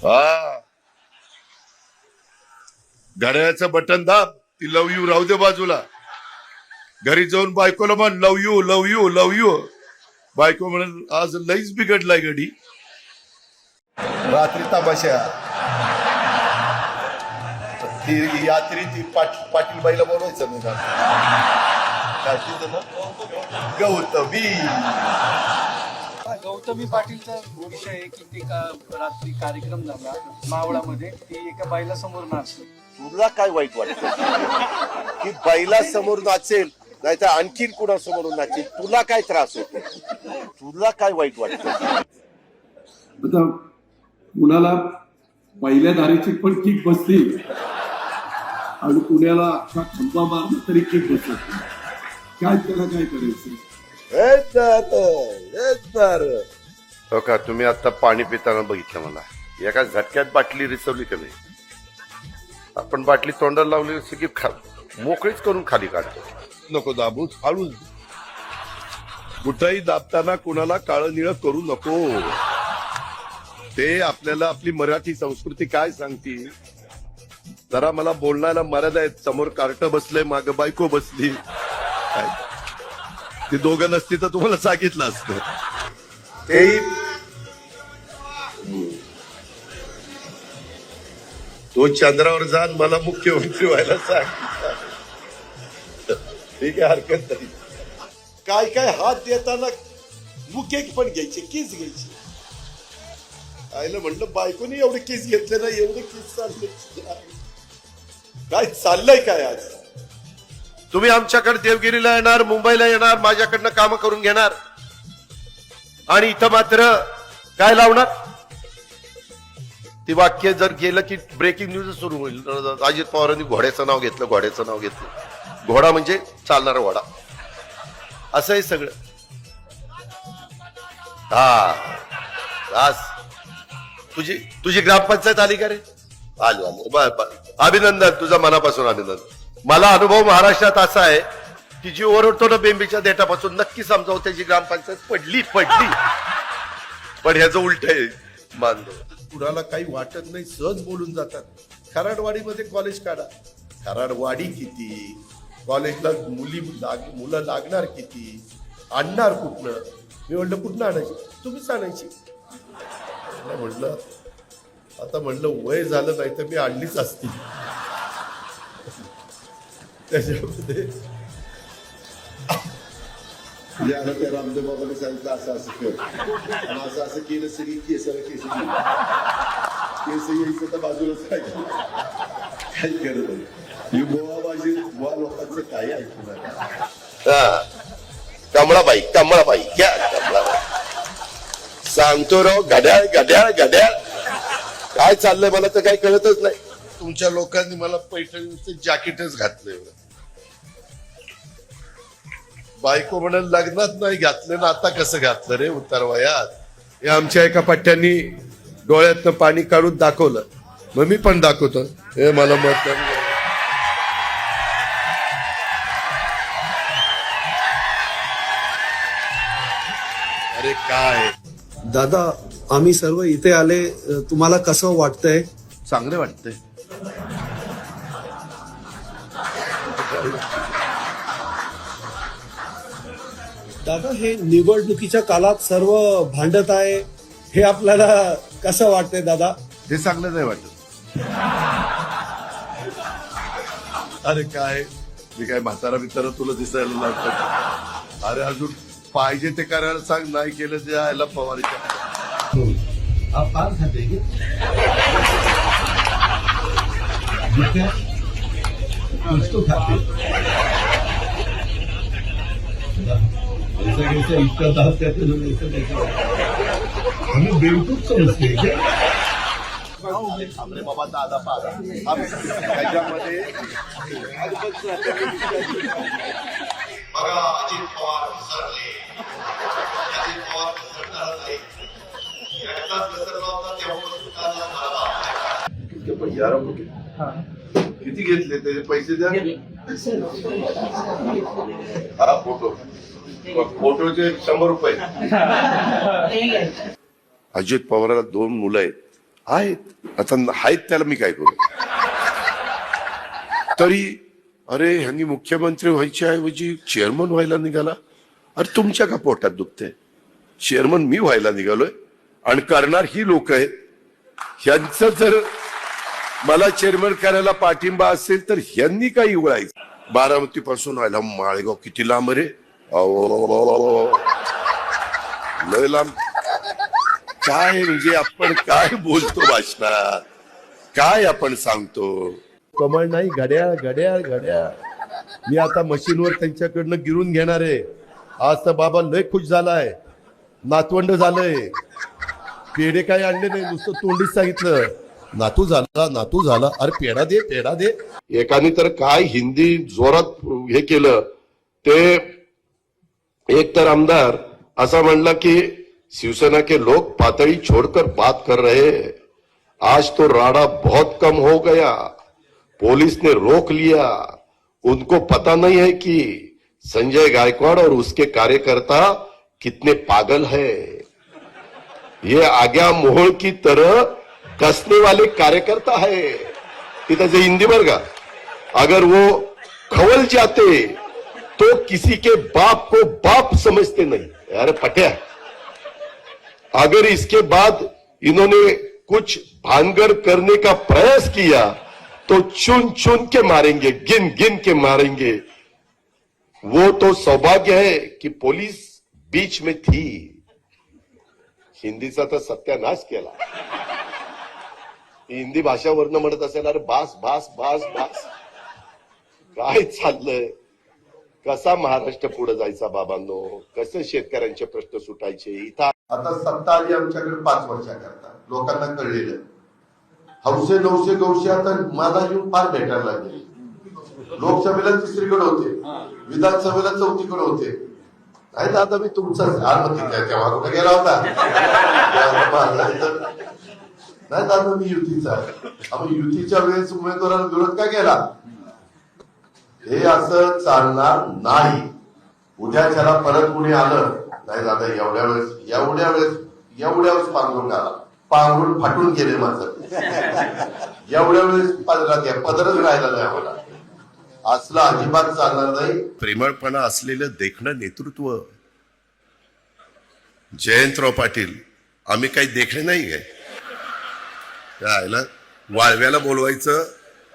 हा, घड्याळाचं बटन दाब, ती लव यू राहू दे बाजूला. घरी जाऊन बायकोला म्हण love you love you love you. बायको म्हणून आज लईच बिघडलाय गडी. रात्री तमाशा ती यात्री ती पाटील बाईला बोलवायचं नाही का? काय तिचं ना गौतमी. गौतमी पाटीलचा विषय आहे की ते रात्री कार्यक्रम झाला मावळामध्ये, ती एका बाईला समोर नाचली. तुला काय वाईट वाटतं की बाईला समोर नाचेल नाहीतर आणखीन कुणा समोरून नाचेल? तुला काय त्रास होतो? तुला काय वाईट वाटतं? आता कुणाला पहिल्या धारेची पण किक बसली आणि पुण्याला अख्खा खंबा मारला तरी किक बसत नाही. काय त्याला काय करायचं? हो का, तुम्ही आता पाणी पिताना बघितलं मला एका झटक्यात बाटली रिसवली का नाही? आपण बाटली तोंडाला लावली असं की मोकळीच करून खाली काढतो. नको दाबू, हळू. कुठंही दाबताना कुणाला काळं निळं करू नको. ते आपल्याला आपली मराठी संस्कृती काय सांगते. जरा मला बोलण्याला मर्यादा आहेत. समोर कार्ट बसलंय, माग बायको बसली. काय ते दोघं नसती तर तुम्हाला सांगितलं असतं. तेही तो चंद्रावर जा, मला मुख्यमंत्री व्हायला सांग. ठीक आहे, हरकत नाही. काय काय हात देताना मुके पण घ्यायचे, किस घ्यायची. आईला म्हणलं बायकोनी एवढे केस घेतले ना, एवढे केस चालले. काय चाललंय काय आज? तुम्ही आमच्याकडे देवगिरीला येणार, मुंबईला येणार, माझ्याकडनं काम करून घेणार आणि इथं मात्र काय लावणार? ती वाक्य जर गेलं की ब्रेकिंग न्यूज सुरू होईल. अजित पवारांनी घोड्याचं नाव घेतलं, घोड्याचं नाव घेतलं. घोडा म्हणजे चालणारा घोडा, असं आहे सगळं. हा, तुझी ग्रामपंचायत आली का रे? आली आली. अभिनंदन, तुझा मनापासून अभिनंदन. मला अनुभव महाराष्ट्रात असा आहे की जी ओरडतो ना बेंबीच्या देठापासून, नक्की समजावं त्याची ग्रामपंचायत पडली. पण ह्याचं उलट आहे. मानतो कुणाला काही वाटत नाही, सहज बोलून जातात. खराडवाडीमध्ये कॉलेज काढा. खराडवाडी किती, कॉलेजला मुलं लागणार किती, आणणार कुठनं? मी म्हणलं कुठनं आणायची? तुम्हीच आणायची. म्हणलं आता वय झालं नाही तर मी आणलीच असती. त्याच्यामध्ये त्या रामदेव बाबाने सांगितलं असं असं कर, असं असं केलं सगळी केस यायचं तर बाजूलाच काय करत ही गोवा लोकांचं काही ऐकू नका. कमळाबाई घ्या, कमळाबाई सांगतो राव. घड्याळ घड्याळ घड्याळ काय चाललंय मला तर काही कळतच नाही. तुमच्या लोकांनी मला पैठणीचं जॅकेटच घातलंय. बायको म्हणून लग्नात नाही घातलं ना, आता कसं घातलं रे उतार वयात? हे आमच्या एका पट्ट्यांनी डोळ्यातनं पाणी काढून दाखवलं, मग मी पण दाखवतो. हे मला मत. अरे काय दादा, आम्ही सर्व इथे आले, तुम्हाला कसं वाटतंय? चांगले वाटतंय. दादा, हे निवडणुकीच्या काळात सर्व भांडत आहे, हे आपल्याला कसं वाटतंय दादा? हे चांगलं नाही वाटत. अरे काय, मी काय म्हातारा बितारा तुला दिसायला लागतं? अरे अजून पाहिजे ते करायला सांग, नाही केलं ते यायला पवारीच्या. आप पान खाते हैं क्या? कुछ तो खाते ऐसा कैसा इसका दांत कहते लोग, ऐसा कैसा हमें बेवकूफ समझते हैं क्या? बाबा दादा पारा त्याच्यामध्ये बघा अजित पवार घसरले. अजित पवार घसरणार नाही. एकटाच घसरला होता तेव्हापासून त्याला किती घेतले त्याचे पैसे द्या. हा फोटोचे 100 रुपये. अजित पवाराला 2 मुलं आहेत. आहेत आता आहेत त्याला मी काय करू. तरी अरे ह्यांनी मुख्यमंत्री व्हायच्या ऐवजी चेअरमन व्हायला निघाला. अरे तुमच्या का पोटात दुखतंय? चेअरमन मी व्हायला निघालोय आणि करणार ही लोक आहेत. ह्यांचं जर मला चेअरमन करायला पाठिंबा असेल तर ह्यांनी काही उघडायचं. बारामती पासून व्हायला माळेगाव किती लांब रे, लय लांब. काय म्हणजे आपण काय बोलतो भाषणात, काय आपण सांगतो. कमळ नाही, घड्याळ घड्याळ घड्याळ. मी आता मशीनवर त्यांच्याकडनं गिरून घेणार आहे. आज तर बाबा लय खुश झालाय, नातवंड झालंय. पेढे काय आणले नाही, नुसतं तोंडीच सांगितलं नातू झाला नातू झाला. अरे पेढा दे पेढा दे. एकाने तर काय हिंदी जोरात हे केलं. ते एक तर आमदार असा म्हणला की शिवसेना के लोग पातळी छोड़कर बात कर रहे हैं. आज तो राडा बहुत कम हो गया, पुलिस ने रोक लिया. उनको पता नहीं है कि संजय गायकवाड़ और उसके कार्यकर्ता कितने पागल है. ये आग्या मोहळ की तरह कसने वाले कार्यकर्ता है. तिथं जे हिंदी बरगा, अगर वो खवल जाते तो किसी के बाप को बाप समझते नहीं. अरे पट्या, अगर इसके बाद इन्होंने कुछ भानगड़ करने का प्रयास किया तो चुन चुन के मारेंगे, गिन गिन के मारेंगे. वो तो सौभाग्य है कि पुलिस बीच में थी. हिंदीचा तर सत्यानाश केला. हिंदी भाषा वर्ण म्हणत असेल अरे बास बास बास बास. काय चाललंय? कसा महाराष्ट्र पुढे जायचा बाबांनो? कसे शेतकऱ्यांचे प्रश्न सुटायचे? इथं आता सत्ता आली आमच्याकडे 5 वर्षाकरता. लोकांना कळलेलं हौसे नवसे गौशे आता मला येऊन फार भेटायला लागले. लोकसभेला 3रीकडे होते, विधानसभेला 4थीकडे होते. नाही दादा मी तुमचाच तेव्हा कुठे गेला होता? नाही दादा मी युतीचा आहे. आपण युतीच्या वेळेस उमेदवाराला विरोध का केला? हे असं चालणार नाही. उद्याच्याला परत कुणी आलं नाही दादा एवढ्या वेळेस पांघरून आला, पांघरून फाटून गेले माझं. एवढ्या वेळेस पदरच राहिला नाही आम्हाला. असलं अजिबात चालणार नाही. प्रेमळपणा असलेलं देखणं नेतृत्व. जयंतराव पाटील आम्ही काही देखणे नाही काय. वाळव्याला बोलवायचं,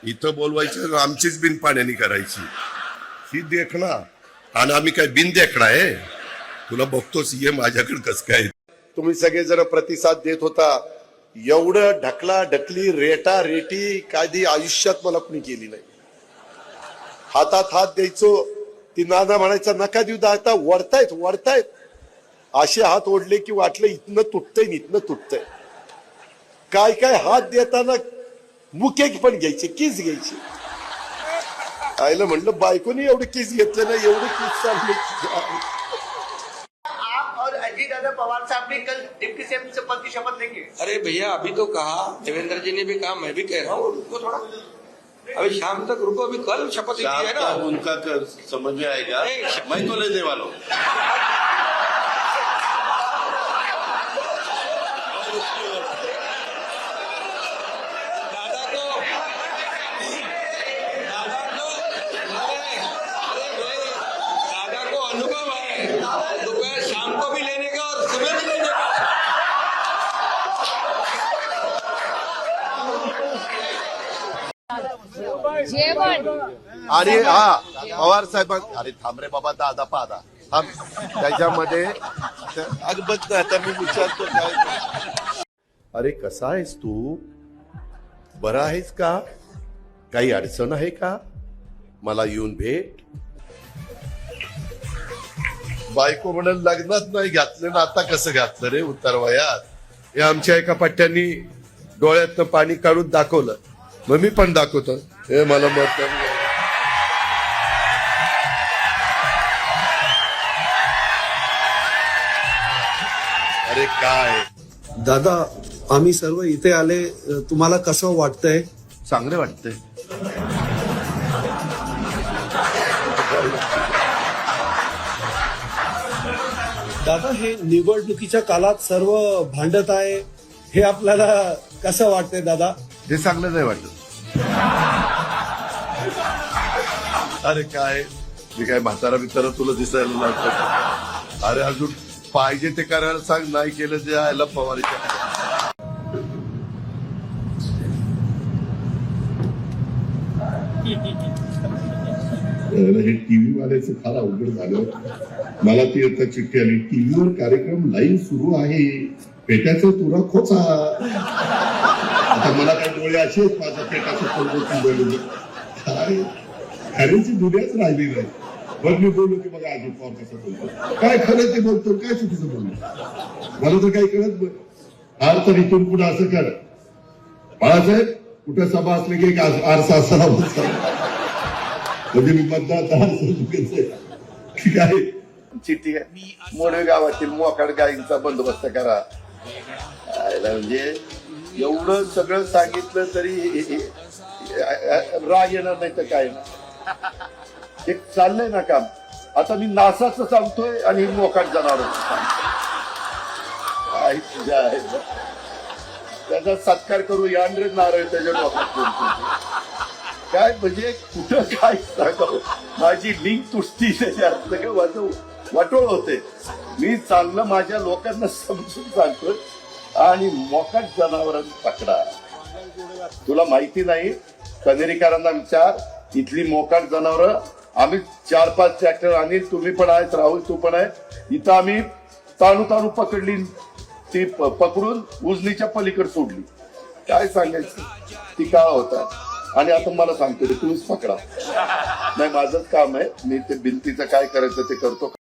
इथं बोलवायचं, आमचीच बिन पाण्याने करायची. ही देखणा आणि आम्ही काय बिन देखणा आहे? तुला बघतोस ये माझ्याकडे कस काय. तुम्ही सगळेजण प्रतिसाद देत होता. एवढं ढकला ढकली रेटा रेटी कधी आयुष्यात मला कुणी केली नाही. हातात हात द्यायचो, ती नाना म्हणायचा नका देऊ, आता वरतायत. असे हात ओढले की वाटलं इथनं तुटतंय इथनं तुटतंय. काय काय हात देताना मुके पण घ्यायचे, किस घ्यायचे. आईला म्हणलं बायकोनी एवढे किस घेतले ना, एवढे किस चालले. आप और अजीत दादा पवार साहब ने कल डिप्टी सीएम से पद की शपथ लेंगे. अरे भैया अभी तो कहा, देवेंद्र जी ने भी कहा, मैं भी कह रहा हूँ रुको थोड़ा, अभी शाम तक रुको. अभी कल शपथ ली है ना. उनका समझ में आएगा. मैं तो लेने वाला हूँ. दादा को अनुभव है, दोपहर शाम को भी लेने का और सुबह भी लेने का. आणि हा पवार साहेब, अरे थांब रे बाबा, दादा पादा थांब. त्याच्यामध्ये अगबत आता मी विचारतो काय. अरे कसा आहेस तू? बरा आहेस का? काही अडचण आहे का? मला येऊन भेट. बायको म्हणून लग्नात नाही घातलं ना, आता कसं घातलं रे उतरवयात? हे आमच्या एका पट्ट्यांनी डोळ्यातनं पाणी काढून दाखवलं, मग मी पण दाखवतो. हे मला मत. अरे काय दादा, आम्ही सर्व इथे आले, तुम्हाला कसं वाटतंय? चांगलं वाटतंय. दादा हे निवडणुकीच्या काळात सर्व भांडत आहे, हे आपल्याला कसं वाटतंय दादा? हे चांगलं नाही वाटत. अरे काय मी काय म्हातारा बितारा तुला दिसायला लागतं? अरे अजून पाहिजे ते करायला सांग, नाही केलं ते आयला पवारीच्या. हे टीव्ही वाल्याचं फार अवघड झालं. मला ती आता चिठ्ठी आली, टीव्हीवर कार्यक्रम लाईव्ह सुरू आहे, पेट्याचा तुरा खोचा. आता मला काय डोळे असे आहेत, माझा पेटाचं काय खऱ्याची दुनियाच राहिली नाही. मग मी बोललो की बघा अजित पवार कसं बोलतो, काय खरं ते बोलतो, काय चुकीचं बोलतो, मला तर काही कळत नाही. हार तर इथून पुढे असं कर बाळासाहेब, कुठे सभा असली की एक आरसा असावा, म्हणजे मी मतदार ठीक आहे. चिठ्ठी मोडे गावातील मोकाड गायींचा बंदोबस्त करा. म्हणजे एवढं सगळं सांगितलं तरी राग येणार नाही तर काय ना. एक चाललंय ना काम. आता मी नासाचं सांगतोय आणि मोकाट जनावरांचं सांगतोय. त्याचा सत्कार करू यांड्रे नारळ त्याच्या डोक्यात काय म्हणजे कुठं काय सांगावं. माझी लिंक तुटती त्याच्यात सगळं वाटोळ होते. मी चांगलं माझ्या लोकांना समजून सांगतोय आणि मोकाट जनावरांना पकडा. तुला माहिती नाही, कनेरीकरांना विचार, इथली मोकाट जनावर आम्ही 4-5 ट्रॅक्टर आणील, तुम्ही पण आहेत, राहुल तू पण आहे, इथं आम्ही ताणू पकडली, ती पकडून उजनीच्या पलीकडे सोडली. काय सांगायचं, ती काळ होता. आणि आता मला सांगतो तुम्हीच पकडा. नाही माझंच काम आहे, मी ते भिंतीचं काय करायचं ते करतो.